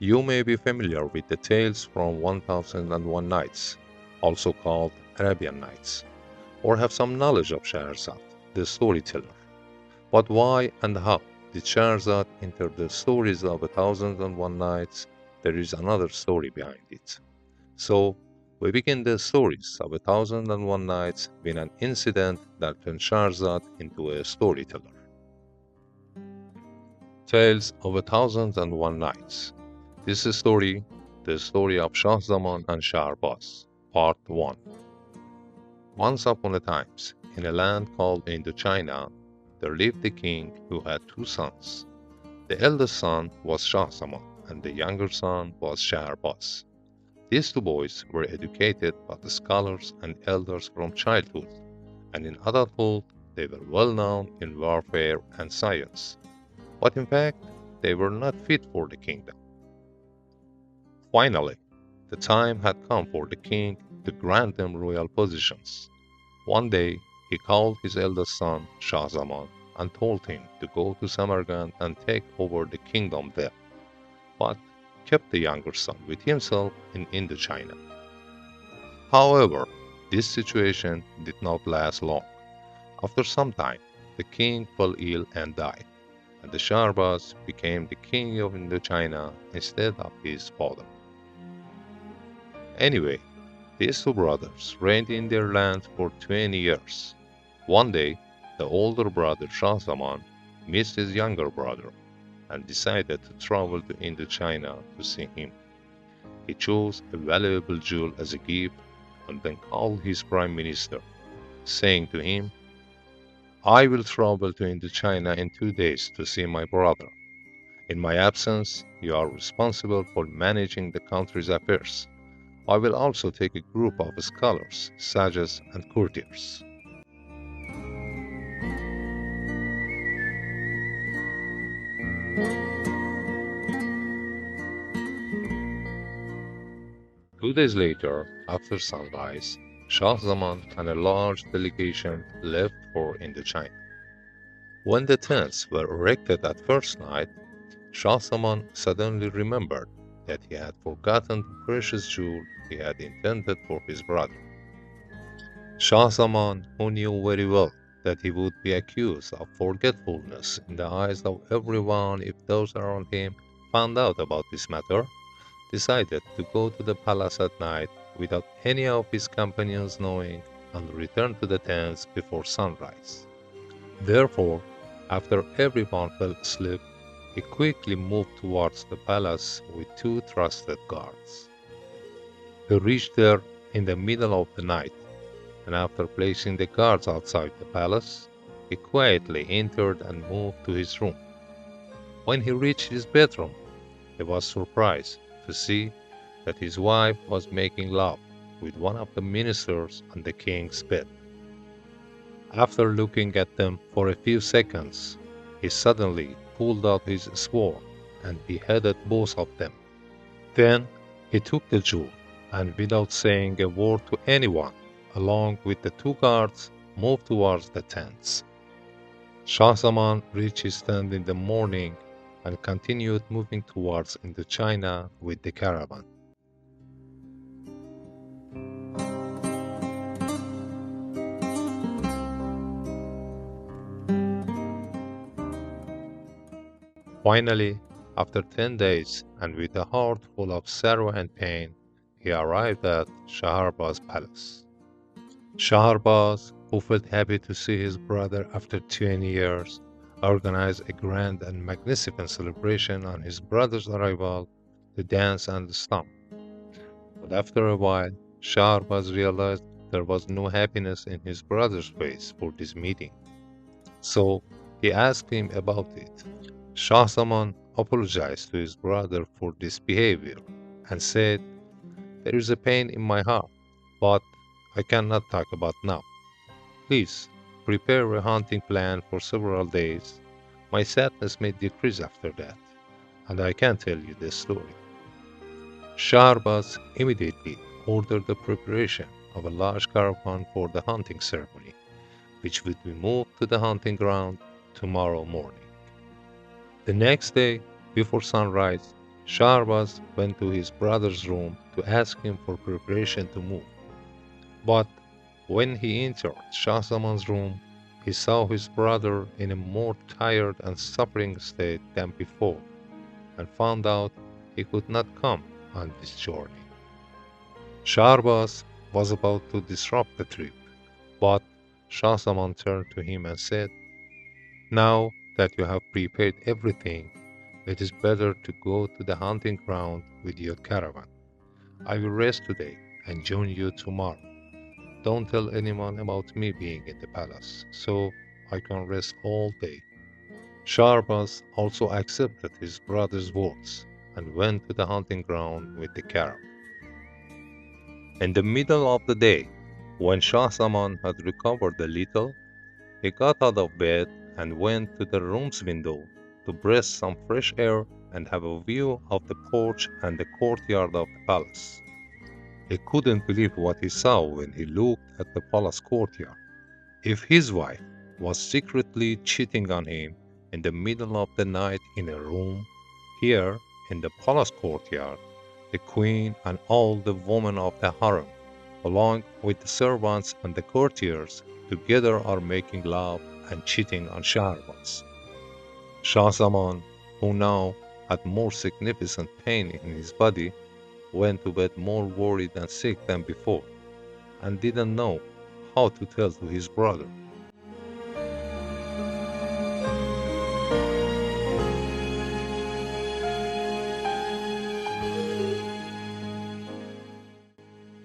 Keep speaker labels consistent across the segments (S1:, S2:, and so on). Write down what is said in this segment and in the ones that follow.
S1: You may be familiar with the tales from 1001 Nights, also called Arabian Nights, or have some knowledge of Shahrazad, the storyteller. But why and how did Shahrazad enter the stories of 1001 Nights? There is another story behind it. So, we begin the stories of 1001 Nights with an incident that turned Shahrazad into a storyteller. Tales of 1001 Nights. This is the story of Shahzaman and Shahrbaz, Part 1. Once upon a time, in a land called Indochina, there lived a king who had two sons. The eldest son was Shahzaman, and the younger son was Shahrbaz. These two boys were educated by the scholars and elders from childhood, and in adulthood they were well known in warfare and science. But in fact, they were not fit for the kingdom. Finally, the time had come for the king to grant them royal positions. One day, he called his eldest son, Shahzaman, and told him to go to Samarkand and take over the kingdom there, but kept the younger son with himself in Indochina. However, this situation did not last long. After some time, the king fell ill and died, and the Shahrbaz became the king of Indochina instead of his father. Anyway, these two brothers reigned in their land for 20 years. One day, the older brother Shahzaman missed his younger brother and decided to travel to Indochina to see him. He chose a valuable jewel as a gift and then called his prime minister, saying to him, I will travel to Indochina in 2 days to see my brother. In my absence, you are responsible for managing the country's affairs. I will also take a group of scholars, sages, and courtiers. 2 days later, after sunrise, Shahzaman and a large delegation left for Indochina. When the tents were erected at first night, Shahzaman suddenly remembered that he had forgotten the precious jewel he had intended for his brother. Shahzaman, who knew very well that he would be accused of forgetfulness in the eyes of everyone if those around him found out about this matter, decided to go to the palace at night without any of his companions knowing and return to the tents before sunrise. Therefore, after everyone fell asleep, he quickly moved towards the palace with two trusted guards. He reached there in the middle of the night, and after placing the guards outside the palace, he quietly entered and moved to his room. When he reached his bedroom, he was surprised to see that his wife was making love with one of the ministers on the king's bed. After looking at them for a few seconds, he suddenly pulled out his sword and beheaded both of them. Then he took the jewel and, without saying a word to anyone, along with the two guards, moved towards the tents. Shahzaman reached his tent in the morning and continued moving towards Indochina with the caravan. Finally, after 10 days and with a heart full of sorrow and pain, he arrived at Shahrbaz's palace. Shahrbaz, who felt happy to see his brother after 20 years, organized a grand and magnificent celebration on his brother's arrival to dance and stomp. But after a while, Shahrbaz realized there was no happiness in his brother's face for this meeting. So he asked him about it. Shahzaman apologized to his brother for this behavior and said, there is a pain in my heart, but I cannot talk about now. Please prepare a hunting plan for several days. My sadness may decrease after that, and I can tell you this story. Shahrbaz immediately ordered the preparation of a large caravan for the hunting ceremony, which would be moved to the hunting ground tomorrow morning. The next day, before sunrise, Shahrbaz went to his brother's room to ask him for preparation to move. But when he entered Shahzaman's room, he saw his brother in a more tired and suffering state than before, and found out he could not come on this journey. Shahrbaz was about to disrupt the trip, but Shahzaman turned to him and said, "Now that you have prepared everything, it is better to go to the hunting ground with your caravan. I will rest today and join you tomorrow. Don't tell anyone about me being in the palace, so I can rest all day." Shahrbaz also accepted his brother's words and went to the hunting ground with the caravan. In the middle of the day, when Shahzaman had recovered a little, he got out of bed and went to the room's window to breathe some fresh air and have a view of the porch and the courtyard of the palace. He couldn't believe what he saw when he looked at the palace courtyard. If his wife was secretly cheating on him in the middle of the night in a room, here in the palace courtyard, the queen and all the women of the harem, along with the servants and the courtiers, together are making love and cheating on Shahrbaz. Shahzaman, who now had more significant pain in his body, went to bed more worried and sick than before, and didn't know how to tell to his brother.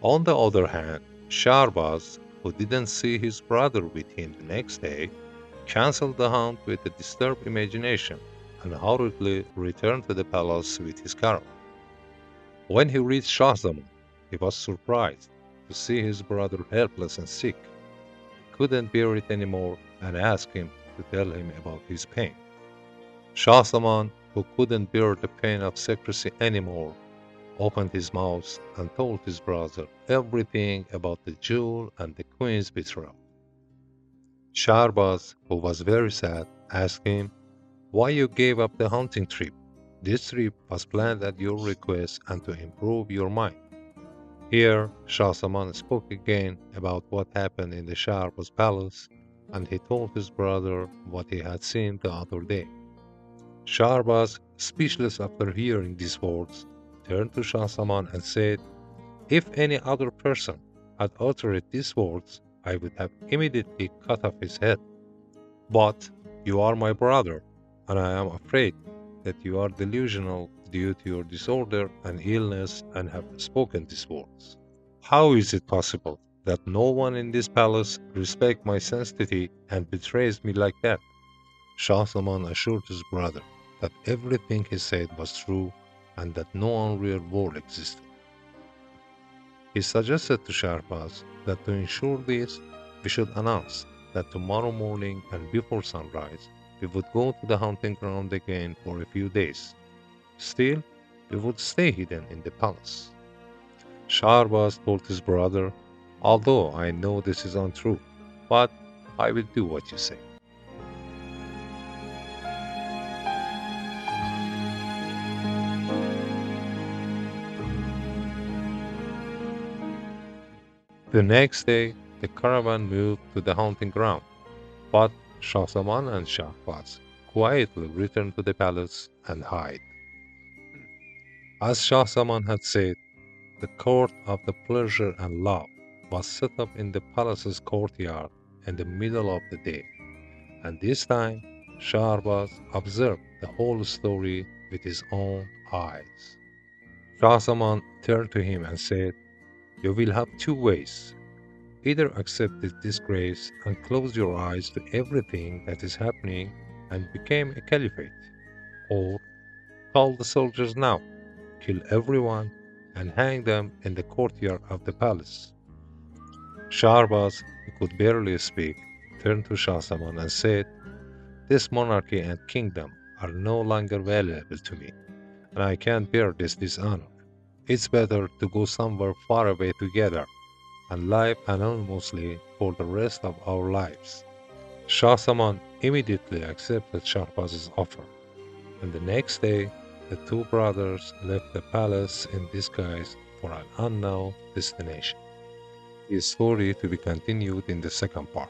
S1: On the other hand, Shahrbaz, who didn't see his brother with him the next day, cancelled the hunt with a disturbed imagination and hurriedly returned to the palace with his caravan. When he reached Shahzaman, he was surprised to see his brother helpless and sick. He couldn't bear it anymore and asked him to tell him about his pain. Shahzaman, who couldn't bear the pain of secrecy anymore, opened his mouth and told his brother everything about the jewel and the queen's betrayal. Shahrbaz, who was very sad, asked him why you gave up the hunting trip. This trip was planned at your request and to improve your mind. Here, Shahzaman spoke again about what happened in the Shahrbaz palace, and he told his brother what he had seen the other day. Shahrbaz, speechless after hearing these words, turned to Shahzaman and said, "If any other person had uttered these words, I would have immediately cut off his head. But you are my brother, and I am afraid that you are delusional due to your disorder and illness and have spoken these words. How is it possible that no one in this palace respects my sanctity and betrays me like that?" Shahzaman assured his brother that everything he said was true and that no unreal world existed. He suggested to Shahrbaz that to ensure this, we should announce that tomorrow morning and before sunrise, we would go to the hunting ground again for a few days. Still, we would stay hidden in the palace. Shahrbaz told his brother, "Although I know this is untrue, but I will do what you say." The next day, the caravan moved to the hunting ground, but Shahzaman and Shahbaz quietly returned to the palace and hid. As Shahzaman had said, the court of the pleasure and love was set up in the palace's courtyard in the middle of the day, and this time Shahbaz observed the whole story with his own eyes. Shahzaman turned to him and said, "You will have two ways. Either accept this disgrace and close your eyes to everything that is happening and become a caliphate, or call the soldiers now, kill everyone, and hang them in the courtyard of the palace." Shahrbaz, who could barely speak, turned to Shahzaman and said, "This monarchy and kingdom are no longer valuable to me, and I can't bear this dishonor. It's better to go somewhere far away together and live anonymously for the rest of our lives." Shahzaman immediately accepted Shahbaz's offer, and the next day the two brothers left the palace in disguise for an unknown destination. The story to be continued in the second part.